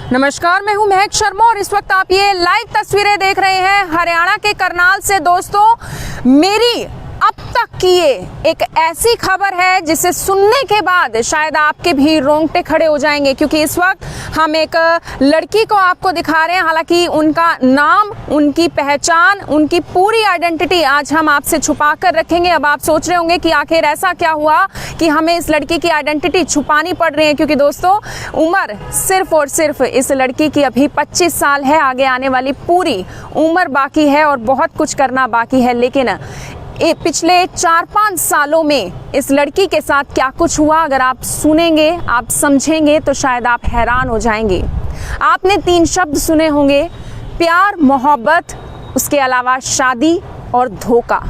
नमस्कार, मैं हूं महक शर्मा और इस वक्त आप ये लाइव तस्वीरें देख रहे हैं हरियाणा के करनाल से। दोस्तों, मेरी अब तक की ये एक ऐसी खबर है जिसे सुनने के बाद शायद आपके भी रोंगटे खड़े हो जाएंगे, क्योंकि इस वक्त हम एक लड़की को आपको दिखा रहे हैं। हालांकि उनका नाम, उनकी पहचान, उनकी पूरी आइडेंटिटी आज हम आपसे छुपा कर रखेंगे। अब आप सोच रहे होंगे कि आखिर ऐसा क्या हुआ कि हमें इस लड़की की आइडेंटिटी छुपानी पड़ रही है, क्योंकि दोस्तों उम्र सिर्फ और सिर्फ इस लड़की की अभी 25 साल है। आगे आने वाली पूरी उम्र बाकी है और बहुत कुछ करना बाकी है। लेकिन पिछले 4-5 सालों में इस लड़की के साथ क्या कुछ हुआ, अगर आप सुनेंगे, आप समझेंगे तो शायद आप हैरान हो जाएंगे। आपने 3 शब्द सुने होंगे: प्यार, मोहब्बत, उसके अलावा शादी और धोखा।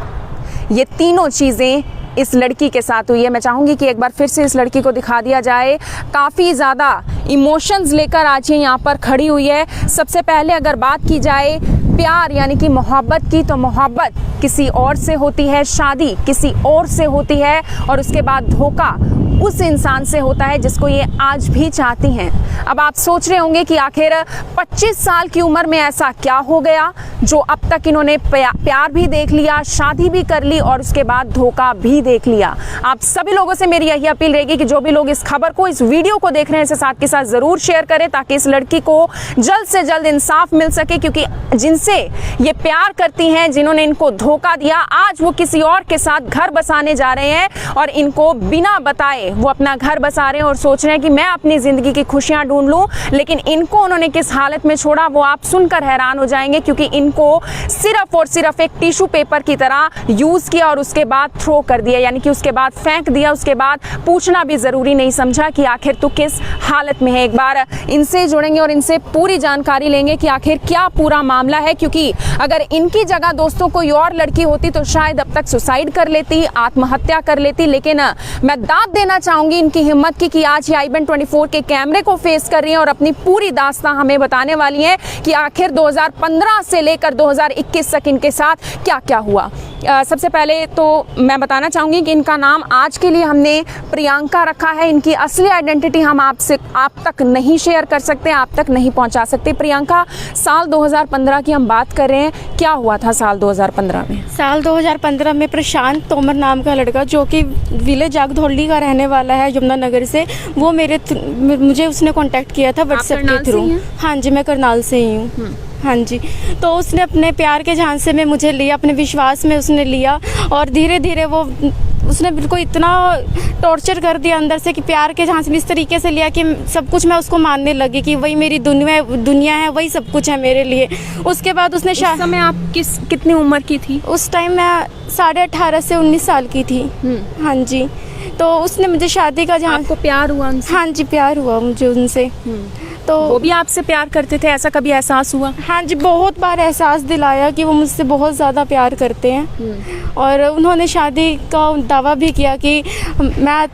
ये तीनों चीज़ें इस लड़की के साथ हुई है। मैं चाहूँगी कि एक बार फिर से इस लड़की को दिखा दिया जाए। काफ़ी ज़्यादा इमोशंस लेकर आज ये यहाँ पर खड़ी हुई है। सबसे पहले अगर बात की जाए प्यार यानी कि मोहब्बत की, तो मोहब्बत किसी और से होती है, शादी किसी और से होती है और उसके बाद धोखा उस इंसान से होता है जिसको ये आज भी चाहती हैं। अब आप सोच रहे होंगे कि आखिर 25 साल की उम्र में ऐसा क्या हो गया जो अब तक इन्होंने प्यार भी देख लिया, शादी भी कर ली और उसके बाद धोखा भी देख लिया। आप सभी लोगों से मेरी यही अपील रहेगी कि जो भी लोग इस खबर को, इस वीडियो को देख रहे हैं, इसे साथ के साथ ज़रूर शेयर करें ताकि इस लड़की को जल्द से जल्द इंसाफ मिल सके, क्योंकि जिनसे ये प्यार करती हैं, जिन्होंने इनको धोखा दिया, आज वो किसी और के साथ घर बसाने जा रहे हैं और इनको बिना बताए वो अपना घर बसा रहे हैं और सोच रहे हैं कि मैं अपनी ज़िंदगी की खुशियां ढूंढ लूं। लेकिन इनको उन्होंने किस हालत में छोड़ा वो आप सुनकर हैरान हो जाएंगे, क्योंकि इनको सिर्फ और सिर्फ एक टिश्यू पेपर की तरह यूज़ किया और उसके बाद थ्रो कर दिया, यानी कि उसके बाद फेंक दिया। उसके बाद पूछना भी ज़रूरी नहीं समझा कि आखिर तू किस हालत में है। एक बार इनसे जुड़ेंगे और इनसे पूरी जानकारी लेंगे कि आखिर क्या पूरा मामला है, क्योंकि अगर इनकी जगह दोस्तों कोई और लड़की होती तो शायद अब तक सुसाइड कर लेती, आत्महत्या कर लेती। लेकिन मैं दाद देना चाहूंगी इनकी हिम्मत की कि आज ये IBN 24 के कैमरे को फेस कर रही हैं और अपनी पूरी दास्तां हमें बताने वाली हैं कि आखिर 2015 से लेकर 2021 तक इनके साथ क्या क्या हुआ। सबसे पहले तो मैं बताना चाहूँगी कि इनका नाम आज के लिए हमने प्रियंका रखा है। इनकी असली आइडेंटिटी हम आप तक नहीं शेयर कर सकते, आप तक नहीं पहुँचा सकते। प्रियंका, साल 2015 की हम बात कर रहे हैं, क्या हुआ था साल 2015 में? साल 2015 में प्रशांत तोमर नाम का लड़का, जो कि विलेज जागधोली का रहने वाला है यमुनानगर से, वो मुझे उसने कांटेक्ट किया था व्हाट्सएप के थ्रू। हाँ जी, मैं करनाल से ही हूँ। हाँ जी, तो उसने अपने प्यार के झांसे में मुझे लिया, अपने विश्वास में उसने लिया और धीरे धीरे उसने बिल्कुल इतना टॉर्चर कर दिया अंदर से कि प्यार के झांसे में इस तरीके से लिया कि सब कुछ मैं उसको मानने लगी कि वही मेरी दुनिया है, वही सब कुछ है मेरे लिए। उसके बाद उसने उस समय आप कितनी उम्र की थी? उस टाइम मैं 18.5 से 19 साल की थी। हाँ जी, तो उसने मुझे शादी का आपको प्यार हुआ उनसे? हाँ जी, प्यार हुआ मुझे उनसे। तो वो भी आपसे प्यार करते थे, ऐसा कभी एहसास हुआ? हाँ जी, बहुत बार एहसास दिलाया कि वो मुझसे बहुत ज़्यादा प्यार करते हैं और उन्होंने शादी का दावा भी किया कि मैं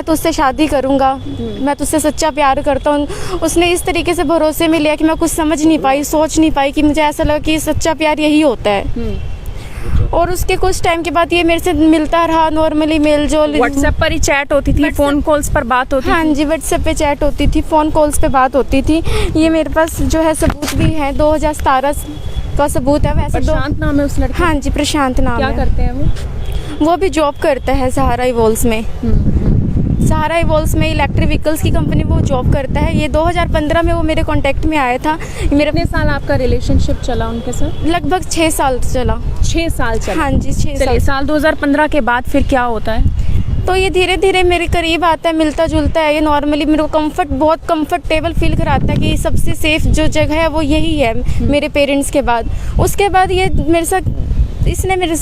तुझसे शादी करूँगा, मैं तुझसे सच्चा प्यार करता हूँ। उसने इस तरीके से भरोसे में लिया कि मैं कुछ समझ नहीं पाई, सोच नहीं पाई, कि मुझे ऐसा लगा कि सच्चा प्यार यही होता है। और उसके कुछ टाइम के बाद ये मेरे से मिलता रहा, नॉर्मली मेल जोल, व्हाट्सएप पर ही चैट होती थी, फ़ोन कॉल्स पर बात होती थी? हाँ जी, व्हाट्सएप पे चैट होती थी, फ़ोन कॉल्स पे बात होती थी। ये मेरे पास जो है सबूत भी है, 2017 का सबूत है। वैसे प्रशांत नाम है उस लड़के? हाँ जी, प्रशांत नाम है। क्या करते हैं वो भी जॉब करता है सहारा इवोल्स में। सहारा इवोल्स में इलेक्ट्रिक व्हीकल्स की कंपनी वो जॉब करता है। ये 2015 में वो मेरे कांटेक्ट में आया था। कितने साल आपका रिलेशनशिप चला उनके साथ? लगभग 6 साल चला। 6 साल चला? हाँ जी, 6 साल। साल 2015 के बाद फिर क्या होता है? तो ये धीरे धीरे मेरे करीब आता है, मिलता जुलता है। ये नॉर्मली मेरे को बहुत कंफर्टेबल फील कराता है कि सबसे सेफ जो जगह है वो यही है मेरे पेरेंट्स के बाद। उसके बाद ये मेरे साथ इसने मेरे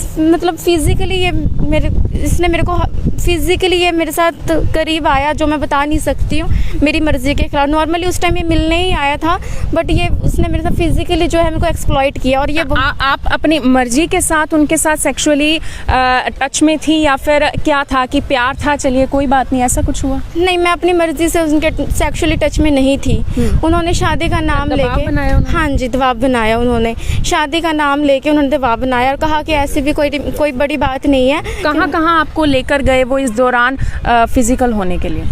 साथ करीब आया, जो मैं बता नहीं सकती हूँ, मेरी मर्ज़ी के खिलाफ। नॉर्मली उस टाइम ये मिलने ही आया था, बट ये उसने मेरे साथ फिजिकली जो है मेरे को एक्सप्लॉइट किया। और ये आप अपनी मर्जी के साथ उनके साथ सेक्सुअली टच में थी या फिर क्या था कि प्यार था, चलिए कोई बात नहीं, ऐसा कुछ हुआ? नहीं, मैं अपनी मर्जी से उनके सेक्सुअली टच में नहीं थी। उन्होंने शादी का नाम लेके, हाँ जी, दबाव बनाया। उन्होंने शादी का नाम लेके उन्होंने दबाव बनाया और कहा कि ऐसी भी कोई बड़ी बात नहीं है। कहाँ आपको लेकर गए वो इस दौरान फिजिकल होने के लिए?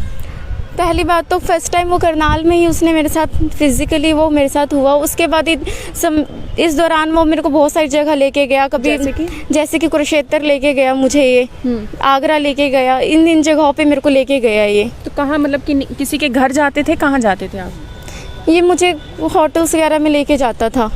पहली बात तो फर्स्ट टाइम वो करनाल में ही उसने मेरे साथ फिजिकली वो मेरे साथ हुआ। उसके बाद इस दौरान वो मेरे को बहुत सारी जगह लेके गया, कभी जैसे कि कुरुक्षेत्र लेके गया मुझे, ये आगरा लेके गया, इन जगहों पे मेरे को लेके गया ये। तो कहाँ, मतलब कि किसी के घर जाते थे, कहाँ जाते थे आप? ये मुझे होटल्स वगैरह में लेके जाता था।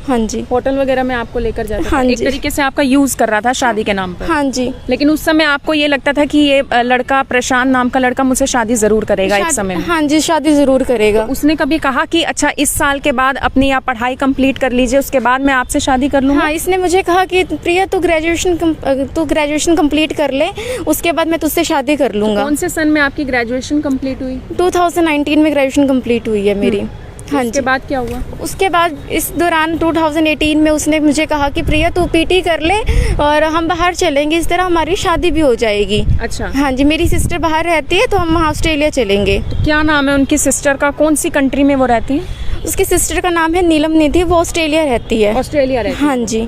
हाँ जी, होटल वगैरह में आपको लेकर जाता था। हाँ एक जी। तरीके से आपका यूज कर रहा था शादी के नाम पर। हाँ जी। लेकिन उस समय आपको ये लगता था कि ये लड़का, प्रशांत नाम का लड़का, मुझसे शादी जरूर करेगा एक समय में। हाँ जी, शादी ज़रूर करेगा। उसने कभी कहा कि अच्छा इस साल के बाद अपनी आप पढ़ाई कंप्लीट कर लीजिए, उसके बाद मैं आपसे शादी कर लूँगा? हाँ, इसने मुझे कहा कि प्रिया तू ग्रेजुएशन कंप्लीट कर ले, उसके बाद मैं तुझसे शादी कर लूँगा। कौन से सन में आपकी ग्रेजुएशन कंप्लीट हुई? 2019 में ग्रेजुएशन कंप्लीट हुई है मेरी। हाँ उसके जी। बाद क्या हुआ? उसके बाद इस दौरान 2018 में उसने मुझे कहा कि प्रिया तू पीटी कर ले और हम बाहर चलेंगे, इस तरह हमारी शादी भी हो जाएगी। अच्छा। हाँ जी, मेरी सिस्टर बाहर रहती है तो हम वहाँ ऑस्ट्रेलिया चलेंगे। तो क्या नाम है उनकी सिस्टर का? कौन सी कंट्री में वो रहती है? उसकी सिस्टर का नाम है नीलम निधि, वो ऑस्ट्रेलिया रहती है। ऑस्ट्रेलिया रहती है। हाँ जी।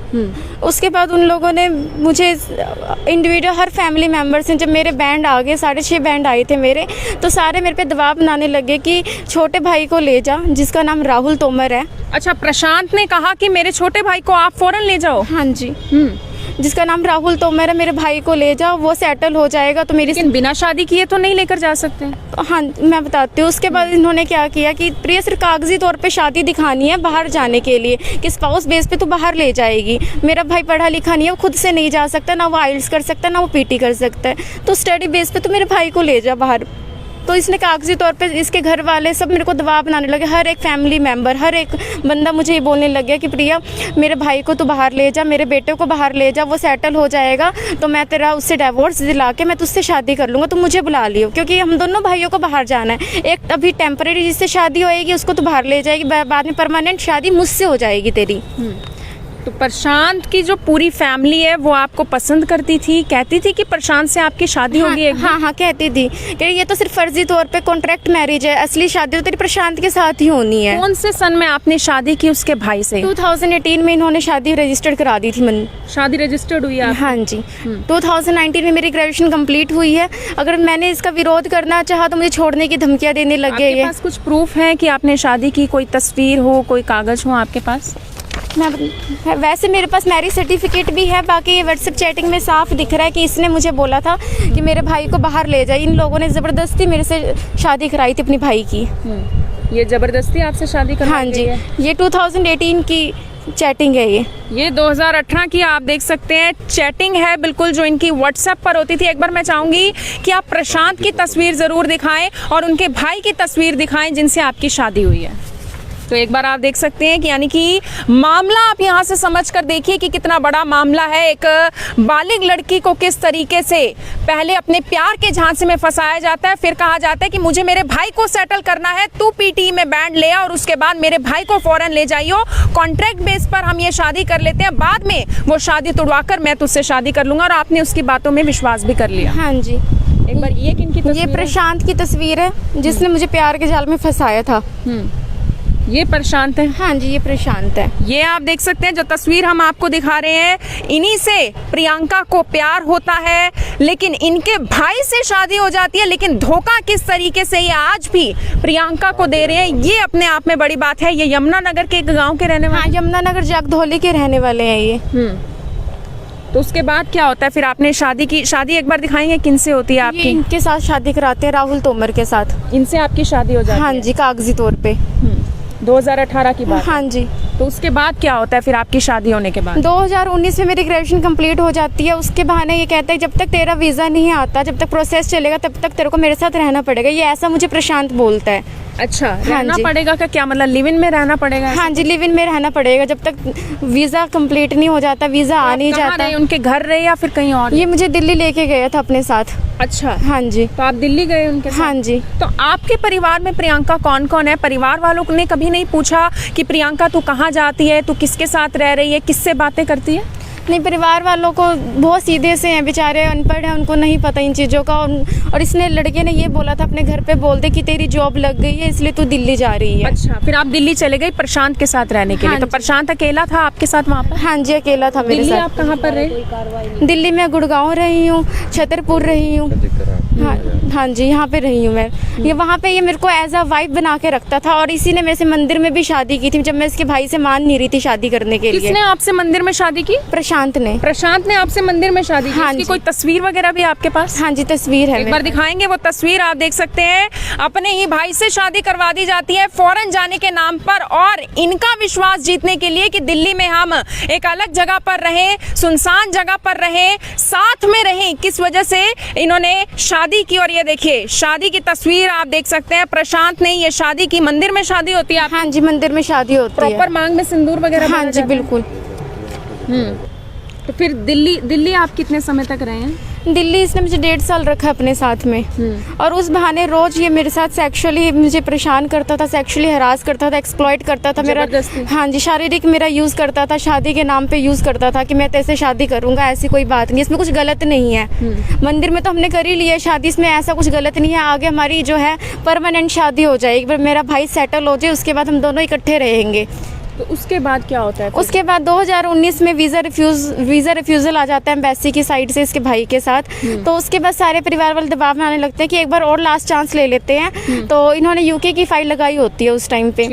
उसके बाद उन लोगों ने मुझे इंडिविजुअल हर फैमिली मेम्बर से, जब मेरे बैंड आ गए, 6.5 बैंड आए थे मेरे, तो सारे मेरे पे दबाव बनाने लगे कि छोटे भाई को ले जा, जिसका नाम राहुल तोमर है। अच्छा, प्रशांत ने कहा कि मेरे छोटे भाई को आप फौरन ले जाओ। हाँ जी, जिसका नाम राहुल तोमर है, मेरे भाई को ले जाओ, वो सेटल हो जाएगा। तो मेरी लेकिन बिना शादी किए तो नहीं लेकर जा सकते। हाँ, मैं बताती हूँ। उसके बाद इन्होंने क्या किया कि प्रिया सिर्फ कागजी तौर पे शादी दिखानी है बाहर जाने के लिए, कि स्पाउस बेस पे तो बाहर ले जाएगी। मेरा भाई पढ़ा लिखा नहीं है, वो खुद से नहीं जा सकता, ना वो आइल्स कर सकता, ना वो पीटी कर सकता है, तो स्टडी बेस पे तो मेरे भाई को ले जा बाहर। तो इसने कागजी तौर पे, इसके घर वाले सब मेरे को दबाव बनाने लगे, हर एक फैमिली मेम्बर, हर एक बंदा मुझे ये बोलने लग गया कि प्रिया मेरे भाई को तो बाहर ले जा, मेरे बेटे को बाहर ले जा, वो सेटल हो जाएगा तो मैं तेरा उससे डिवोर्स दिला के मैं तुझसे शादी कर लूँगा, तो मुझे बुला लियो, क्योंकि हम दोनों भाइयों को बाहर जाना है। एक अभी टेम्परेरी जिससे शादी होएगी उसको तो बाहर ले जाएगी, बाद में परमानेंट शादी मुझसे हो जाएगी तेरी। तो प्रशांत की जो पूरी फैमिली है वो आपको पसंद करती थी, कहती थी कि प्रशांत से आपकी शादी होगी एक दिन? हाँ, कहती थी कि ये तो सिर्फ फर्जी तौर पे कॉन्ट्रैक्ट मैरिज है, असली शादी तो तेरी प्रशांत के साथ ही होनी है। कौन से सन में आपने शादी की उसके भाई से? 2018 में इन्होंने शादी रजिस्टर्ड करा दी थी। शादी रजिस्टर्ड हुई है? हाँ जी। 2019 में मेरी ग्रेजुएशन कंप्लीट हुई है। अगर मैंने इसका विरोध करना चाहा तो मुझे छोड़ने की धमकियां देने लग गए। आपके पास कुछ प्रूफ है कि आपने शादी की? कोई तस्वीर हो, कोई कागज हो आपके पास? वैसे मेरे पास मैरिज सर्टिफिकेट भी है, बाकी ये व्हाट्सएप चैटिंग में साफ दिख रहा है कि इसने मुझे बोला था कि मेरे भाई को बाहर ले जाए। इन लोगों ने ज़बरदस्ती मेरे से शादी कराई थी अपनी भाई की। ये ज़बरदस्ती आपसे शादी कराई? हाँ जी, ये 2018 की चैटिंग है। ये 2018 की आप देख सकते हैं चैटिंग है बिल्कुल, जो इनकी व्हाट्सएप पर होती थी। एक बार मैं चाहूँगी कि आप प्रशांत की तस्वीर ज़रूर दिखाएं और उनके भाई की तस्वीर दिखाएं जिनसे आपकी शादी हुई है। तो एक बार आप देख सकते हैं कि यानी कि मामला आप यहाँ से समझ कर देखिए कि कितना बड़ा मामला है। एक बालिग लड़की को किस तरीके से पहले अपने प्यार के झांसे में फंसाया जाता है, फिर कहा जाता है कि मुझे मेरे भाई को सेटल करना है, तू पीटी में बैंड ले और उसके बाद मेरे भाई को फौरन ले जाइयो, कॉन्ट्रैक्ट बेस पर हम ये शादी कर लेते हैं, बाद में वो शादी तुड़वाकर मैं तुझसे शादी कर लूँगा। और आपने उसकी बातों में विश्वास भी कर लिया। हाँ जी। एक बार ये किनकी तस्वीर? ये प्रशांत की तस्वीर है, जिसने मुझे प्यार के जाल में फंसाया था। ये प्रशांत है? हाँ जी, ये प्रशांत है। ये आप देख सकते हैं जो तस्वीर हम आपको दिखा रहे हैं, इन्हीं से प्रियंका को प्यार होता है, लेकिन इनके भाई से शादी हो जाती है। लेकिन धोखा किस तरीके से ये आज भी प्रियंका को दे रहे हैं, ये अपने आप में बड़ी बात है। ये यमुनानगर के एक गांव के रहने वाले? हाँ, यमुनानगर जगधौली के रहने वाले हैं ये। तो उसके बाद क्या होता है फिर? आपने शादी की, शादी एक बार दिखाएंगे किन से होती है आपकी? इनके साथ शादी कराते हैं, राहुल तोमर के साथ। इनसे आपकी शादी हो जाती है? हाँ जी, कागजी तौर पे। 2018 की बात? हाँ जी। तो उसके बाद क्या होता है फिर आपकी शादी होने के बाद? 2019 में मेरी ग्रेजुएशन कंप्लीट हो जाती है। उसके बहाने ये कहता है जब तक तेरा वीज़ा नहीं आता, जब तक प्रोसेस चलेगा, तब तक तेरे को मेरे साथ रहना पड़ेगा। ये ऐसा मुझे प्रशांत बोलता है। अच्छा, रहना पड़ेगा का क्या मतलब? लिव इन में रहना पड़ेगा? हाँ जी, लिव इन में रहना पड़ेगा जब तक वीज़ा कंप्लीट नहीं हो जाता, वीज़ा आ नहीं जाता। उनके घर रहे या फिर कहीं और? ये मुझे दिल्ली लेके गया था अपने साथ। अच्छा। हाँ जी। तो आप दिल्ली गए उनके साथ? हाँ जी। तो आपके परिवार में प्रियंका कौन कौन है? परिवार वालों ने कभी नहीं पूछा कि प्रियंका तू कहाँ जाती है, तू किसके साथ रह रही है, किससे बातें करती है? नहीं, परिवार वालों को बहुत सीधे से हैं, बेचारे अनपढ़ हैं, उनको नहीं पता इन चीज़ों का। और इसने लड़के ने ये बोला था अपने घर पे बोल दे कि तेरी जॉब लग गई है इसलिए तू दिल्ली जा रही है। अच्छा, फिर आप दिल्ली चले गई प्रशांत के साथ रहने के लिए? तो प्रशांत अकेला था आपके साथ वहाँ पर? हाँ जी, अकेला था मेरे साथ। आप कहाँ पर रहे? दिल्ली में गुड़गांव रही हूँ, छतरपुर रही हूँ। हाँ जी, यहाँ पे रही हूँ मैं। ये वहाँ पे ये मेरे को एज अ वाइफ बना के रखता था और इसी ने मेरे से मंदिर में भी शादी की थी जब मैं इसके भाई से मान नहीं रही थी शादी करने के लिए। किसने आपसे मंदिर में शादी की? प्रशांत ने। प्रशांत ने आपसे मंदिर में शादी की? हाँ इसकी जी। कोई तस्वीर वगैरह भी आपके पास? हाँ जी, तस्वीर है। एक बार दिखाएंगे वो तस्वीर। आप देख सकते हैं अपने ही भाई से शादी करवा दी जाती है फॉरेन जाने के नाम पर, और इनका विश्वास जीतने के लिए कि दिल्ली में हम एक अलग जगह पर रहे, सुनसान जगह पर रहे, साथ में रहे, किस वजह से इन्होंने शादी की। और ये देखिए शादी की तस्वीर आप देख सकते हैं। प्रशांत ने ये शादी की। मंदिर में शादी होती है? हाँ जी, मंदिर में शादी होती है। प्रॉपर मांग में सिंदूर वगैरह? हाँ जी, बिल्कुल। तो फिर दिल्ली आप कितने समय तक रहे हैं? दिल्ली इसने मुझे 1.5 साल रखा अपने साथ में, और उस बहाने रोज ये मेरे साथ सेक्सुअली मुझे परेशान करता था, सेक्सुअली हरास करता था, एक्सप्लॉइट करता था मेरा। हाँ जी, शारीरिक मेरा यूज़ करता था, शादी के नाम पे यूज़ करता था कि मैं तेरे शादी करूँगा, ऐसी कोई बात नहीं, इसमें कुछ गलत नहीं है। मंदिर में तो हमने कर ही लिया शादी, इसमें ऐसा कुछ गलत नहीं है। आगे हमारी जो है परमानेंट शादी हो जाए, एक बार मेरा भाई सेटल हो जाए, उसके बाद हम दोनों इकट्ठे रहेंगे। तो उसके बाद क्या होता है? उसके बाद 2019 में वीज़ा रिफ्यूज़ल आ जाता है एम्बेसी की साइड से इसके भाई के साथ। तो उसके बाद सारे परिवार वाले दबाव में आने लगते हैं कि एक बार और लास्ट चांस ले लेते हैं। तो इन्होंने यूके की फाइल लगाई होती है उस टाइम पे।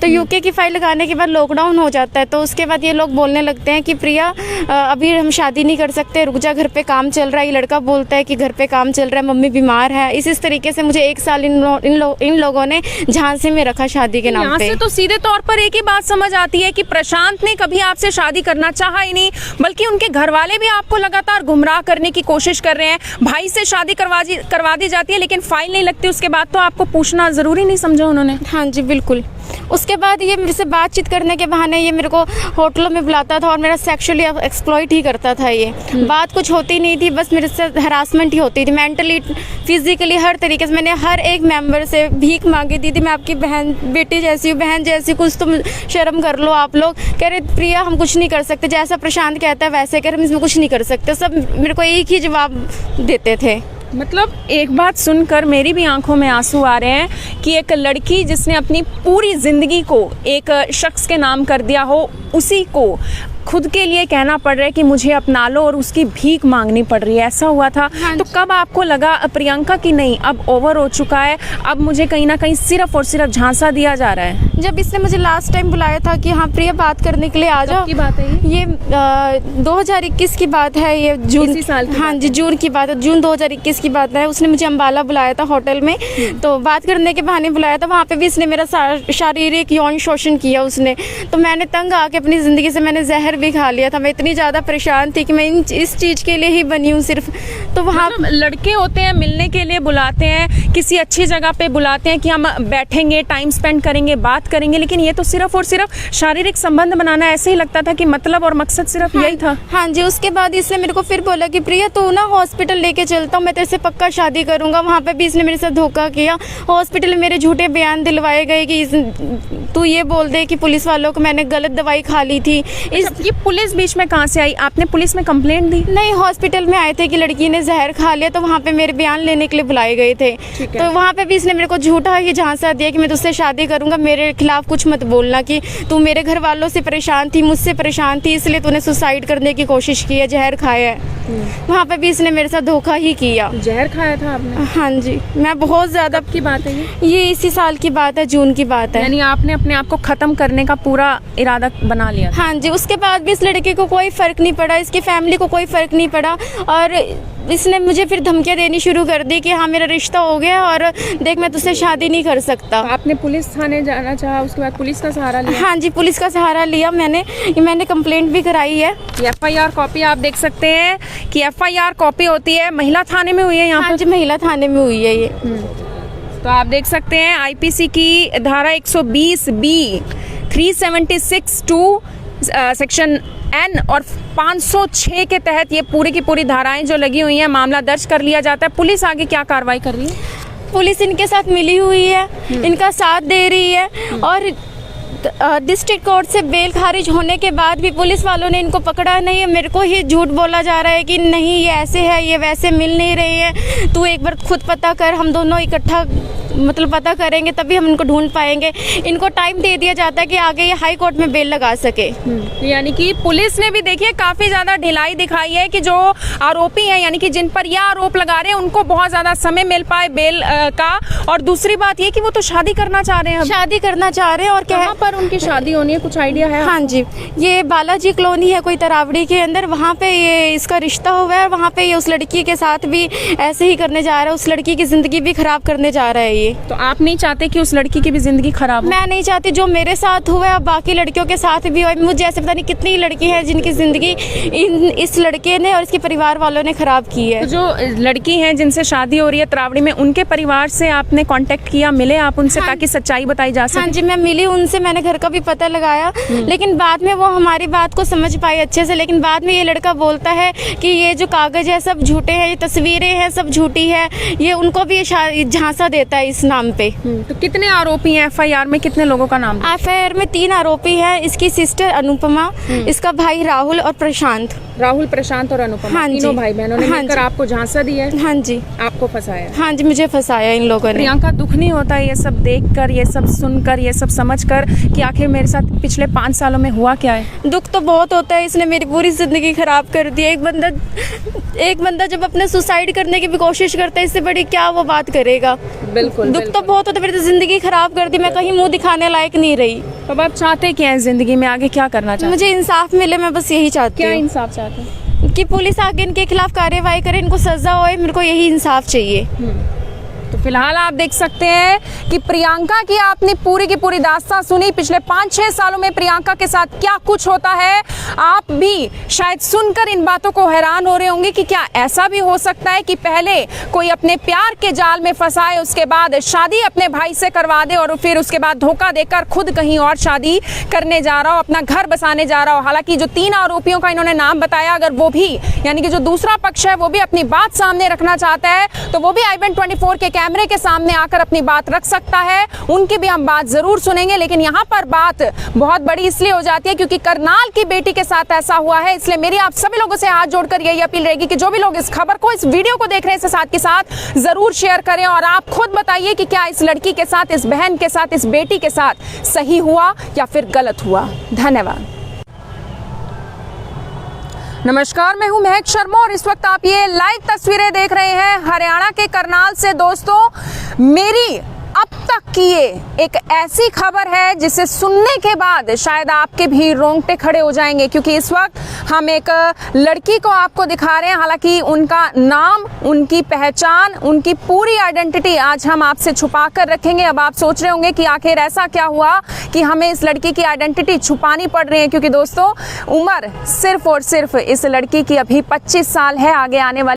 तो यूके की फाइल लगाने के बाद लॉकडाउन हो जाता है। तो उसके बाद ये लोग बोलने लगते हैं कि प्रिया अभी हम शादी नहीं कर सकते, रुक जा, घर पे काम चल रहा है। ये लड़का बोलता है कि घर पे काम चल रहा है, मम्मी बीमार है। इस तरीके से मुझे 1 साल इन लोगों ने झांसे में रखा शादी के नाम पे। तो सीधे तौर पर एक ही बात समझ आती है कि प्रशांत ने कभी आपसे शादी करना चाहा ही नहीं, बल्कि उनके घर वाले भी आपको लगातार गुमराह करने की कोशिश कर रहे हैं। भाई से शादी करवा दी जाती है लेकिन फाइल नहीं लगती, उसके बाद तो आपको पूछना जरूरी नहीं समझा उन्होंने? हाँ जी, बिल्कुल। उसके बाद ये मेरे से बातचीत करने के बहाने ये मेरे को होटलों में बुलाता था और मेरा सेक्सुअली एक्सप्लॉइट ही करता था। ये बात कुछ होती नहीं थी, बस मेरे से हरासमेंट ही होती थी, मेंटली, फिजिकली, हर तरीके से। मैंने हर एक मेंबर से भीख मांगी, दीदी मैं आपकी बहन, बेटी जैसी हूँ, बहन जैसी, कुछ तो शर्म कर लो आप लोग। कह रहे प्रिया हम कुछ नहीं कर सकते, जैसा प्रशांत कहता है वैसे कर, हम इसमें कुछ नहीं कर सकते। सब मेरे को एक ही जवाब देते थे। मतलब एक बात सुनकर मेरी भी आंखों में आंसू आ रहे हैं कि एक लड़की जिसने अपनी पूरी जिंदगी को एक शख्स के नाम कर दिया हो, उसी को खुद के लिए कहना पड़ रहा है कि मुझे अपना लो, और उसकी भीख मांगनी पड़ रही है। ऐसा हुआ था? हाँ। तो कब आपको लगा प्रियंका कि नहीं अब ओवर हो चुका है, अब मुझे कहीं ना कहीं सिर्फ और सिर्फ झांसा दिया जा रहा है? जब इसने मुझे लास्ट टाइम बुलाया था कि हाँ प्रिया बात करने के लिए आ जाओ। की बात है ये 2021 की बात है, ये जून, इसी साल की? हाँ जी, जून की बात है, जून 2021 की बात है। उसने मुझे अम्बाला बुलाया था होटल में, तो बात करने के बहाने बुलाया था। वहाँ पे भी इसने मेरा शारीरिक यौन शोषण किया उसने। तो मैंने तंग आके अपनी ज़िंदगी से मैंने जहर भी खा लिया था। मैं इतनी ज़्यादा परेशान थी कि मैं इस चीज़ के लिए ही बनी हूँ सिर्फ। तो वहाँ लड़के होते हैं, मिलने के लिए बुलाते हैं, किसी अच्छी जगह पे बुलाते हैं कि हम बैठेंगे, टाइम स्पेंड करेंगे, बात करेंगे, लेकिन ये तो सिर्फ और सिर्फ शारीरिक संबंध बनाना। ऐसे ही लगता था कि मतलब और मकसद सिर्फ यही था। हाँ जी। उसके बाद इसने मेरे को फिर बोला कि प्रिया तू ना हॉस्पिटल लेके चलता हूँ, मैं तेरे से पक्का शादी करूँगा। वहाँ पे भी इसने मेरे साथ धोखा किया। हॉस्पिटल में मेरे झूठे बयान दिलवाए गए कि तू ये बोल दे कि पुलिस वालों को मैंने गलत दवाई खा ली थी। ये पुलिस बीच में कहाँ से आई? आपने पुलिस में कंप्लेंट दी? नहीं, हॉस्पिटल में आए थे कि लड़की ने जहर खा लिया, तो वहाँ पे मेरे बयान लेने के लिए बुलाए गए थे। तो वहाँ पे भी इसने मेरे को झूठा ये झांसा दिया कि मैं तुझसे शादी करूँगा, मेरे खिलाफ कुछ मत बोलना, कि तू मेरे घर वालों से परेशान थी, मुझसे परेशान थी, इसलिए तूने सुसाइड करने की कोशिश की है, जहर खाया है। वहाँ पे भी इसने मेरे साथ धोखा ही किया। जहर खाया था आपने? हाँ जी। मैं बहुत ज़्यादा की बात है ये इसी साल की बात है, जून की बात है। यानी आपने अपने आप को ख़त्म करने का पूरा इरादा बना लिया? हाँ जी। उसके बाद भी इस लड़के को कोई फ़र्क नहीं पड़ा, इसकी फैमिली को कोई फ़र्क नहीं पड़ा, और इसने मुझे फिर धमकियाँ देनी शुरू कर दी कि हाँ मेरा रिश्ता हो गया और देख मैं तुझसे शादी नहीं कर सकता। आपने पुलिस थाने जाना चाहा, उसके बाद पुलिस का सहारा लिया? हाँ जी, पुलिस का सहारा लिया मैंने कंप्लेंट भी कराई है। FIR कॉपी आप देख सकते हैं कि FIR कॉपी होती है, महिला थाने में हुई है यहाँ? हाँ जी, महिला थाने में हुई है ये। तो आप देख सकते हैं IPC की धारा 120B, 376(2) सेक्शन N और 506 के तहत ये पूरी की पूरी धाराएं जो लगी हुई हैं, मामला दर्ज कर लिया जाता है। पुलिस आगे क्या कार्रवाई कर रही है? पुलिस इनके साथ मिली हुई है, इनका साथ दे रही है, और डिस्ट्रिक्ट कोर्ट से बेल खारिज होने के बाद भी पुलिस वालों ने इनको पकड़ा नहीं है। मेरे को ही झूठ बोला जा रहा है कि नहीं ये ऐसे है, ये वैसे मिल नहीं रही है, तू एक बार खुद पता कर, हम दोनों इकट्ठा मतलब पता करेंगे तभी हम इनको ढूंढ पाएंगे। इनको टाइम दे दिया जाता है कि आगे ये हाई कोर्ट में बेल लगा सके। यानी कि पुलिस ने भी देखिए काफी ज्यादा ढिलाई दिखाई है कि जो आरोपी हैं, यानी कि जिन पर यह आरोप लगा रहे हैं, उनको बहुत ज्यादा समय मिल पाए बेल का। और दूसरी बात ये कि वो तो शादी करना चाह रहे हैं, शादी करना चाह रहे हैं। और क्या कहाँ पर उनकी शादी होनी है, कुछ आइडिया है? हाँ जी, ये बालाजी कॉलोनी है कोई तरावड़ी के अंदर, वहाँ पे ये इसका रिश्ता हुआ है। वहाँ पे ये उस लड़की के साथ भी ऐसे ही करने जा रहा है, उस लड़की की जिंदगी भी खराब करने जा रहा है ये। तो आप नहीं चाहते कि उस लड़की की भी जिंदगी खराब हो? मैं नहीं चाहती जो मेरे साथ हुआ है बाकी लड़कियों के साथ भी हुआ। मुझे ऐसे पता नहीं कितनी लड़की है जिनकी जिंदगी इस लड़के ने और इसके परिवार वालों ने खराब की है। तो जो लड़की हैं जिनसे शादी हो रही है तरावड़ी में, उनके परिवार से आपने कांटेक्ट किया, मिले आप उनसे ताकि सच्चाई बताई जा सके? हाँ जी, मैं मिली उनसे, मैंने घर का भी पता लगाया, लेकिन बाद में वो हमारी बात को समझ पाए अच्छे से। लेकिन बाद में ये लड़का बोलता है कि ये जो कागज है सब झूठे हैं, ये तस्वीरें हैं सब झूठी है। ये उनको भी झांसा देता है इस नाम पे। तो कितने आरोपी हैं एफआईआर में, कितने लोगों का नाम? एफआईआर में 3 आरोपी हैं, इसकी सिस्टर अनुपमा, इसका भाई राहुल और प्रशांत। राहुल, प्रशांत और अनुपमा, हाँ जी। तीनों भाई बहनों ने हाँ मिलकर जी। आपको झांसा दिया है? हाँ जी। आपको फंसाया है? हाँ जी, मुझे फंसाया इन लोगों ने। प्रियंका, दुख नहीं होता ये सब देखकर, ये सब सुनकर, ये सब समझकर कि आखिर मेरे साथ पिछले 5 सालों में हुआ क्या है? दुख तो बहुत होता है, इसने मेरी पूरी जिंदगी खराब कर दी है। एक बंदा जब अपने सुसाइड करने की भी कोशिश करता है, इससे बड़ी क्या वो बात करेगा। बिल्कुल, दुख तो बहुत होता है, मेरी तो जिंदगी खराब कर दी, मैं कहीं मुंह दिखाने लायक नहीं रही। अब आप चाहते क्या है जिंदगी में, आगे क्या करना चाहते? मुझे इंसाफ मिले, मैं बस यही चाहती क्या हूँ। इंसाफ चाहते हैं? कि पुलिस आगे इनके खिलाफ कार्रवाई करे, इनको सजा होए, मेरे को यही इंसाफ चाहिए। तो फिलहाल आप देख सकते हैं कि प्रियंका की आपने पूरी की पूरी दास्तान सुनी। पिछले 5-6 सालों में प्रियंका के साथ क्या कुछ होता है, आप भी शायद सुनकर इन बातों को हैरान हो रहे होंगे कि क्या ऐसा भी हो सकता है कि पहले कोई अपने प्यार के जाल में फंसाए, उसके बाद शादी अपने भाई से करवा दे और फिर उसके बाद धोखा देकर खुद कहीं और शादी करने जा रहा हो, अपना घर बसाने जा रहा हो। हालांकि जो 3 आरोपियों का इन्होंने नाम बताया, अगर वो भी, यानी कि जो दूसरा पक्ष है, वो भी अपनी बात सामने रखना चाहता है तो वो भी i24 के कैमरे के सामने आकर अपनी बात रख सकता है। उनकी भी हम बात जरूर सुनेंगे। लेकिन यहाँ पर बात बहुत बड़ी इसलिए हो जाती है क्योंकि करनाल की बेटी के साथ ऐसा हुआ है। इसलिए मेरी आप सभी लोगों से हाथ जोड़कर यही अपील रहेगी कि जो भी लोग इस खबर को, इस वीडियो को देख रहे हैं, इसे साथ के साथ जरूर शेयर करें और आप खुद बताइए कि क्या इस लड़की के साथ, इस बहन के साथ, इस बेटी के साथ सही हुआ या फिर गलत हुआ। धन्यवाद। नमस्कार, मैं हूं महक शर्मा और इस वक्त आप ये लाइव तस्वीरें देख रहे हैं हरियाणा के करनाल से। दोस्तों, मेरी अब तक की ये एक ऐसी खबर है जिसे सुनने के बाद शायद आपके भी रोंगटे खड़े हो जाएंगे, क्योंकि इस वक्त हम एक लड़की को आपको दिखा रहे हैं। हालांकि उनका नाम, उनकी पहचान, उनकी पूरी आइडेंटिटी आज हम आपसे छुपा कर रखेंगे। अब आप सोच रहे होंगे कि आखिर ऐसा क्या हुआ कि हमें इस लड़की की आइडेंटिटी छुपानी पड़ रही है, क्योंकि दोस्तों उम्र सिर्फ और सिर्फ इस लड़की की अभी 25 साल है। आगे आने वाली